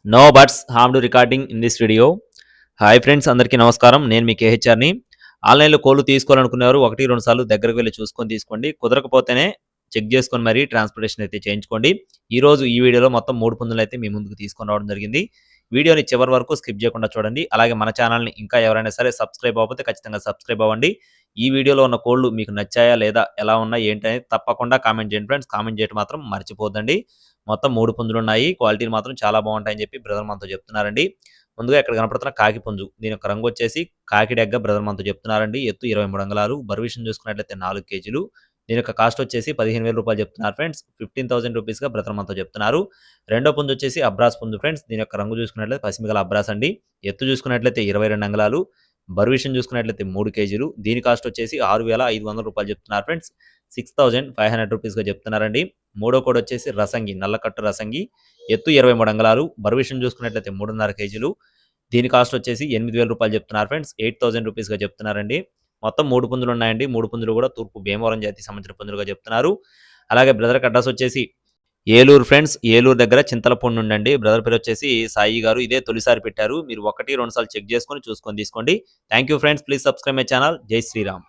No buts harm to recording in this video. Hi friends, అందరికీ నమస్కారం. నేను మీ కేహెచ్ఆర్ని. ఆన్లైన్లో కోళ్ళు తీసుకోవాలనుకునేవారు 1-2 సార్లు దగ్గరకు వెళ్ళి చూసుకొని తీసుకోండి. కుదరకపోతేనే చెక్ చేసుకొని మరీ ట్రాన్స్పోర్టేషన్ అయితే చేయించుకోండి. ఈరోజు ఈ వీడియోలో మొత్తం 3 పుంజులు అయితే మీ ముందుకు తీసుకొని రావడం జరిగింది. వీడియోని చివరి వరకు స్కిప్ చేయకుండా చూడండి. అలాగే మన ఛానల్ని ఇంకా ఎవరైనా సరే సబ్స్క్రైబ్ అవ్వకపోతే ఖచ్చితంగా సబ్స్క్రైబ్ అవ్వండి. ఈ వీడియోలో ఉన్న కోళ్ళు మీకు నచ్చాయా లేదా, ఎలా ఉన్నాయి ఏంటి అనేది తప్పకుండా కామెంట్ చేయండి ఫ్రెండ్స్. కామెంట్ చేయడం మాత్రం మర్చిపోద్దండి. మొత్తం 3 పుంజులున్నాయి. క్వాలిటీలు మాత్రం చాలా బాగుంటాయని చెప్పి బ్రదర్ మనతో చెప్తున్నారండి. ముందుగా ఇక్కడ కనపడుతున్న కాకి పుంజు. దీని యొక్క రంగు వచ్చేసి కాకి డెగ్గ. బ్రదర్ మనతో చెప్తున్నారండి. ఎత్తు 23 అంగుళాలు. బరువు విషయం చూసుకున్నట్లయితే 4 కేజీలు. దీని యొక్క కాస్ట్ వచ్చేసి 15,000 రూపాయలు చెప్తున్నారు ఫ్రెండ్స్. 15,000 రూపీస్‌గా బ్రదర్ మనతో చెప్తున్నారు. రెండో పుంజు వచ్చేసి అబ్రాస్ పుంజు ఫ్రెండ్స్. దీని యొక్క రంగు చూసుకున్నట్లయితే పసిమిగల అబ్రాస్ అండి. ఎత్తు చూసుకున్నట్లయితే 22 అంగుళాలు. బరువు విషయం చూసుకున్నట్లయితే 3 కేజీలు. దీని కాస్ట్ వచ్చేసి 6,500 రూపాయలు చెప్తున్నారు ఫ్రెండ్స్. 6,500 రూపీస్‌గా చెప్తున్నారండి. మూడో కోడి వచ్చేసి రసంగి, నల్లకట్టు రసంగి. ఎత్తు 23 అంగుళాలు. బరువు విషయం చూసుకున్నట్లయితే 3.5 కేజీలు. దీని కాస్ట్ వచ్చేసి 8,000 రూపాయలు చెప్తున్నారు ఫ్రెండ్స్. 8,000 రూపీస్‌గా చెప్తున్నారండి. మొత్తం 3 పుంజులు ఉన్నాయండి. 3 పుంజులు కూడా తూర్పు భీమవరం జాతికి సంబంధించిన పుంజులుగా చెప్తున్నారు. అలాగే బ్రదర్‌కి అడ్రస్ వచ్చేసి ఏలూరు ఫ్రెండ్స్. ఏలూరు దగ్గర చింతలపూడి నుండండి. బ్రదర్ పేరు వచ్చేసి సాయి గారు. ఇదే తొలిసారి పెట్టారు. మీరు 1, 2 సార్లు చెక్ చేసుకొని చూసుకొని తీసుకోండి. Thank you friends. Please subscribe my channel. జై శ్రీరామ్.